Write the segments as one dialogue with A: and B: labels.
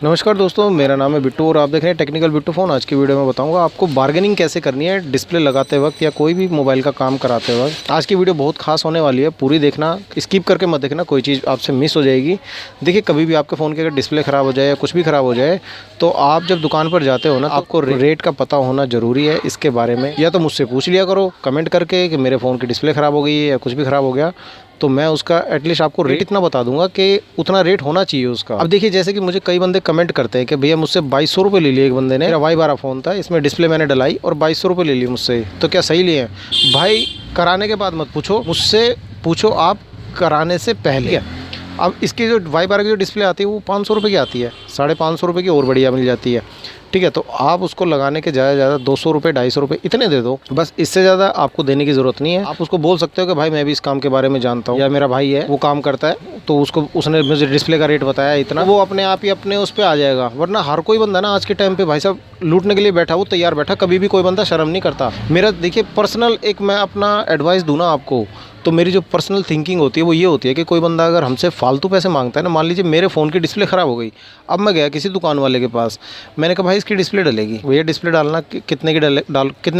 A: नमस्कार दोस्तों, मेरा नाम है बिट्टू और आप देख रहे हैं टेक्निकल बिट्टू फ़ोन। आज की वीडियो में बताऊंगा आपको बार्गेनिंग कैसे करनी है डिस्प्ले लगाते वक्त या कोई भी मोबाइल का काम कराते वक्त। आज की वीडियो बहुत खास होने वाली है, पूरी देखना, स्किप करके मत देखना, कोई चीज़ आपसे मिस हो जाएगी। देखिए, कभी भी आपके फ़ोन की अगर डिस्प्ले ख़राब हो जाए या कुछ भी ख़राब हो जाए तो आप जब दुकान पर जाते हो ना, आपको रेट का पता होना ज़रूरी है। इसके बारे में या तो मुझसे पूछ लिया करो कमेंट करके कि मेरे फ़ोन की डिस्प्ले ख़राब हो गई है या कुछ भी ख़राब हो गया, तो मैं उसका एटलीस्ट आपको रेट इतना बता दूंगा कि उतना रेट होना चाहिए उसका। अब देखिए, जैसे कि मुझे कई बंदे कमेंट करते हैं कि भैया मुझसे 2200 रुपये ले लिए एक बंदे ने। मेरा Y12 फ़ोन था, इसमें डिस्प्ले मैंने डलाई और 2200 रुपये ले लिए मुझसे, तो क्या सही लिए हैं? भाई, कराने के बाद मत पूछो, मुझसे पूछो आप कराने से पहले। अब इसकी जो Y12 की जो डिस्प्ले आती है वो 500 रुपये की आती है, 550 रुपये की और बढ़िया मिल जाती है। ठीक है, तो आप उसको लगाने के ज़्यादा से ज़्यादा 200 रुपये 250 रुपये इतने दे दो, बस। इससे ज़्यादा आपको देने की ज़रूरत नहीं है। आप उसको बोल सकते हो कि भाई मैं भी इस काम के बारे में जानता हूँ, या मेरा भाई है वो काम करता है तो उसने मुझे डिस्प्ले का रेट बताया इतना, वो अपने आप ही अपने उस पर आ जाएगा। वरना हर कोई बंदा ना आज के टाइम पे भाई साहब लूटने के लिए बैठा, वो तैयार बैठा, कभी भी कोई बंदा शर्म नहीं करता। मेरा देखिए पर्सनल एक मैं अपना एडवाइस दूँ ना आपको, तो मेरी जो पर्सनल थिंकिंग होती है वो ये होती है कि कोई बंदा अगर हमसे फालतू पैसे मांगता है ना, मान लीजिए मेरे फ़ोन की डिस्प्ले ख़राब हो गई, अब मैं गया किसी दुकान वाले के पास, मैंने कहा भाई इसकी डिस्प्ले डलेगी, भैया डिस्प्ले डालना कितने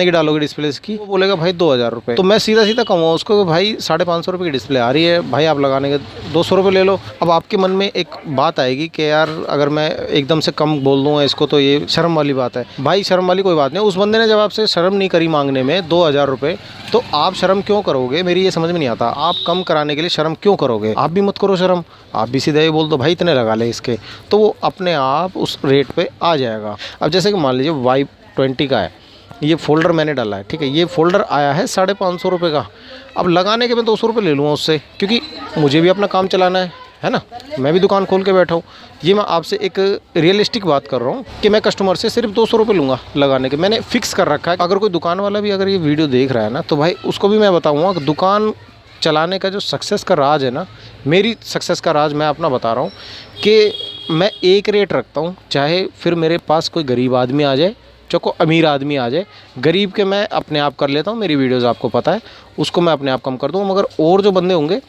A: की डालोगे डिस्प्ले इसकी? वो बोलेगा भाई 2000 रुपये। तो मैं सीधा सीधा कहूँगा उसको कि भाई 550 रुपये की डिस्प्ले आ रही है, भाई आप लगाने के 200 रुपये ले लो। अब आपके मन में एक बात आएगी कि यार अगर मैं एकदम से कम बोल दूँगा इसको तो ये शर्म वाली बात है। भाई शर्म वाली कोई बात नहीं, उस बंदे ने जब आपसे शर्म नहीं करी मांगने में 2000 रुपये, तो आप शर्म क्यों करोगे? मेरी ये समझ में नहीं आता, आप कम कराने के लिए शर्म क्यों करोगे? आप भी मत करो शर्म, आप भी सीधा ये बोल दो भाई इतने लगा ले इसके, तो वो अपने आप उस रेट पे आ जाएगा। अब जैसे कि मान लीजिए Y20 का है, ये फ़ोल्डर मैंने डाला है, ठीक है, ये फ़ोल्डर आया है 550 रुपये का। अब लगाने के मैं 200 रुपये ले लूँगा उससे, क्योंकि मुझे भी अपना काम चलाना है ना, मैं भी दुकान खोल के बैठा हूँ। ये मैं आपसे एक रियलिस्टिक बात कर रहा हूँ कि मैं कस्टमर से सिर्फ 200 रुपये लूँगा लगाने के, मैंने फिक्स कर रखा है। अगर कोई दुकान वाला भी अगर ये वीडियो देख रहा है ना, तो भाई उसको भी मैं बताऊँगा कि दुकान चलाने का जो सक्सेस का राज है ना, मेरी सक्सेस का राज मैं अपना बता रहा हूँ कि मैं एक रेट रखता हूँ, चाहे फिर मेरे पास कोई गरीब आदमी आ जाए, चाहे कोई अमीर आदमी आ जाए, गरीब के मैं अपने आप कर लेता हूँ, मेरी वीडियोज़ आपको पता है, उसको मैं अपने आप कम कर दूँ। मगर और जो बंदे होंगे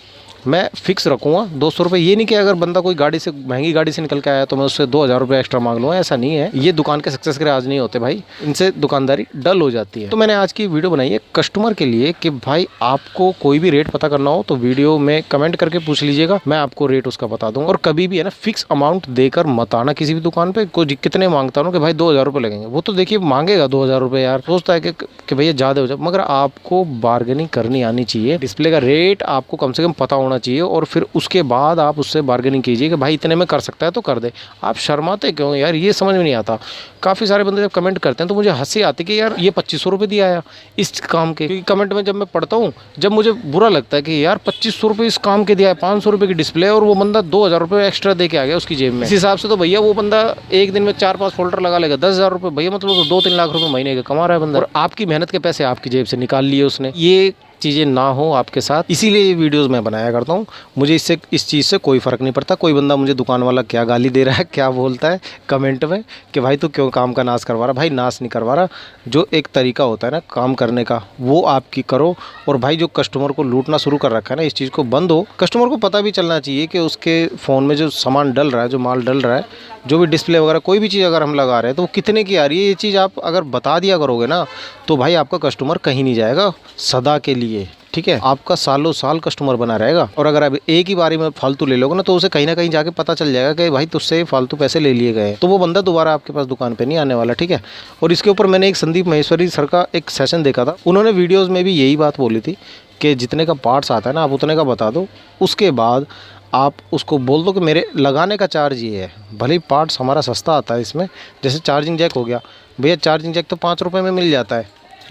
A: मैं फ़िक्स रखूँगा 200 रुपये। ये नहीं कि अगर बंदा कोई गाड़ी से महंगी गाड़ी से निकल के आया तो मैं उससे 2000 रुपये एक्स्ट्रा मांग लूँगा, ऐसा नहीं है। ये दुकान के सक्सेस के राज नहीं होते भाई, इनसे दुकानदारी डल हो जाती है। तो मैंने आज की वीडियो बनाई है कस्टमर के लिए कि भाई आपको कोई भी रेट पता करना हो तो वीडियो में कमेंट करके पूछ लीजिएगा, मैं आपको रेट उसका बता दूँगा। और कभी भी है ना फिक्स अमाउंट देकर मत आना किसी भी दुकान पर। कोई कितने मांगता हूँ कि भाई 2000 रुपये लगेंगे, वो तो देखिए मांगेगा 2000 रुपये, यार सोचता है कि भैया ज़्यादा हो जाए, मगर आपको बार्गेनिंग करनी आनी चाहिए। डिस्प्ले का रेट आपको कम से कम पता होना चाहिए और फिर उसके बाद आप उससे बार्गेनिंग कीजिए कि भाई इतने में कर सकता है तो कर दे। आप शर्माते क्यों यार? ये समझ में नहीं आता। काफ़ी सारे बंदे जब कमेंट करते हैं तो मुझे हंसी आती कि यार ये 2500 रुपये दिया आया इस काम के। क्योंकि कमेंट में जब मैं पढ़ता हूँ, जब मुझे बुरा लगता है कि यार 2500 रुपये इस काम के दिया है, 500 रुपये की डिस्प्ले और वो बंदा 2000 रुपये एक्स्ट्रा दे के आ गया उसकी जेब में। इस हिसाब से तो भैया वो बंदा एक दिन में 4-5 फोल्डर लगा लेगा, 10,000 रुपये, भैया मतलब तो 2-3 लाख रुपये महीने का कमा रहा है बंदा, और आपकी मेहनत के पैसे आपकी जेब से निकाल लिए उसने। ये चीज़ें ना हो आपके साथ, इसीलिए ये वीडियोस मैं बनाया करता हूँ। मुझे इस चीज़ से कोई फ़र्क नहीं पड़ता कोई बंदा मुझे दुकान वाला क्या गाली दे रहा है, क्या बोलता है कमेंट में कि भाई तू क्यों काम का नाश करवा रहा। भाई नाश नहीं करवा रहा, जो एक तरीका होता है ना काम करने का वो आपकी करो। और भाई जो कस्टमर को लूटना शुरू कर रखा है ना, इस चीज़ को बंद हो। कस्टमर को पता भी चलना चाहिए कि उसके फ़ोन में जो सामान डल रहा है, जो माल डल रहा है, जो भी डिस्प्ले वगैरह कोई भी चीज़ अगर हम लगा रहे हैं तो वो कितने की आ रही है, ये चीज़ आप अगर बता दिया करोगे ना, तो भाई आपका कस्टमर कहीं नहीं जाएगा सदा के लिए। ठीक है, आपका सालों साल कस्टमर बना रहेगा। और अगर आप एक ही बारी में फालतू ले लोगे ना, तो उसे कहीं ना कहीं जाके पता चल जाएगा कि भाई तुझसे फालतू पैसे ले लिए गए, तो वो बंदा दोबारा आपके पास दुकान पे नहीं आने वाला। ठीक है, और इसके ऊपर मैंने एक संदीप महेश्वरी सर का एक सेशन देखा था, उन्होंने वीडियोज़ में भी यही बात बोली थी कि जितने का पार्ट्स आता है ना आप उतने का बता दो, उसके बाद आप उसको बोल दो कि मेरे लगाने का चार्ज ये है। भले ही पार्ट्स हमारा सस्ता आता है इसमें, जैसे चार्जिंग जैक हो गया, भैया चार्जिंग जैक तो 5 रुपये में मिल जाता है,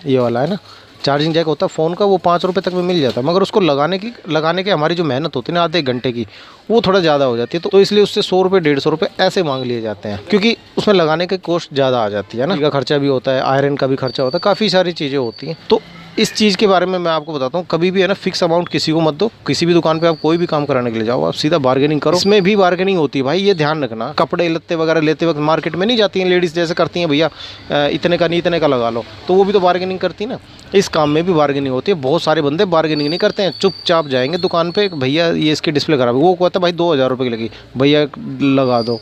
A: ये वाला है ना चार्जिंग जैक होता है फ़ोन का, वो 5 रुपये तक में मिल जाता है। मगर उसको लगाने के हमारी जो मेहनत होती है ना आधे घंटे की, वो थोड़ा ज़्यादा हो जाती है। तो इसलिए उससे 100 रुपये 150 रुपये ऐसे मांग लिए जाते हैं, क्योंकि उसमें लगाने के कॉस्ट ज़्यादा आ जाती है ना, का खर्चा भी होता है, आयरन का भी खर्चा होता है, काफ़ी सारी चीज़ें होती हैं। तो इस चीज़ के बारे में मैं आपको बताता हूँ, कभी भी है ना फिक्स अमाउंट किसी को मत दो। किसी भी दुकान पे आप कोई भी काम कराने के लिए जाओ, आप सीधा बार्गेनिंग करो। इसमें भी बार्गेनिंग होती है भाई, ये ध्यान रखना। कपड़े लत्ते वगैरह लेते वक्त मार्केट में नहीं जाती हैं लेडीज़, जैसे करती हैं भैया इतने का नहीं इतने का लगा लो, तो वो भी तो बार्गेनिंग करती है ना। इस काम में भी बार्गेनिंग होती है। बहुत सारे बंदे बार्गेनिंग नहीं करते हैं, चुपचाप जाएंगे दुकान पर, भैया ये इसकी डिस्प्ले खराब है, वो कहता है भाई 2000 रुपये की लगी, भैया लगा दो।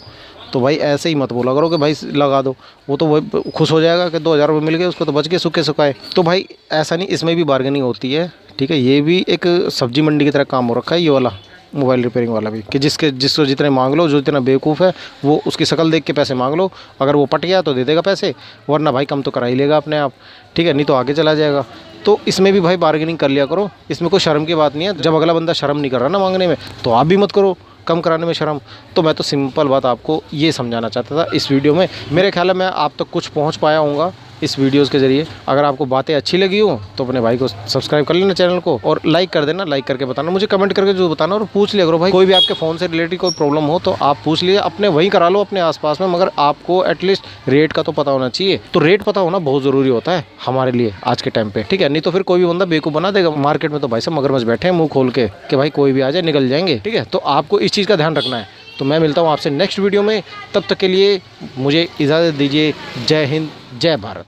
A: तो भाई ऐसे ही मत बोला करो कि भाई लगा दो, वो तो वही खुश हो जाएगा कि 2,000 रुपये मिल गए, उसको तो बच के सूखे सुखाए। तो भाई ऐसा नहीं, इसमें भी बार्गेनिंग होती है, ठीक है। ये भी एक सब्जी मंडी की तरह काम हो रखा है ये वाला मोबाइल रिपेयरिंग वाला भी, कि जिसको जितने मांग लो, जो जितना बेवकूफ़ है वो उसकी शक्ल देख के पैसे मांग लो। अगर वो पट गया तो दे देगा पैसे, वरना भाई कम तो करा ही लेगा अपने आप, ठीक है, नहीं तो आगे चला जाएगा। तो इसमें भी भाई बार्गेनिंग कर लिया करो, इसमें कोई शर्म की बात नहीं है। जब अगला बंदा शर्म नहीं कर रहा ना मांगने में, तो आप भी मत करो कम कराने में शर्म। तो मैं तो सिंपल बात आपको ये समझाना चाहता था इस वीडियो में। मेरे ख्याल में आप तक कुछ पहुंच पाया होऊंगा इस वीडियोस के ज़रिए। अगर आपको बातें अच्छी लगी हो तो अपने भाई को सब्सक्राइब कर लेना चैनल को, और लाइक कर देना। लाइक करके बताना, मुझे कमेंट करके जो बताना, और पूछ लिया करो भाई, कोई भी आपके फ़ोन से रिलेटेड कोई प्रॉब्लम हो तो आप पूछ लिए, अपने वहीं करा लो अपने आसपास में, मगर आपको एटलीस्ट रेट का तो पता होना चाहिए। तो रेट पता होना बहुत ज़रूरी होता है हमारे लिए आज के टाइम पे, ठीक है। नहीं तो फिर कोई भी बंदा बेवकूफ़ बना देगा। मार्केट में तो भाई सब मगरमच्छ बैठे हैं मुँह खोल के कि भाई कोई भी आ जाए निकल जाएंगे, ठीक है। तो आपको इस चीज़ का ध्यान रखना है। तो मैं मिलता हूँ आपसे नेक्स्ट वीडियो में, तब तक के लिए मुझे इजाज़त दीजिए। जय हिंद, जय भारत।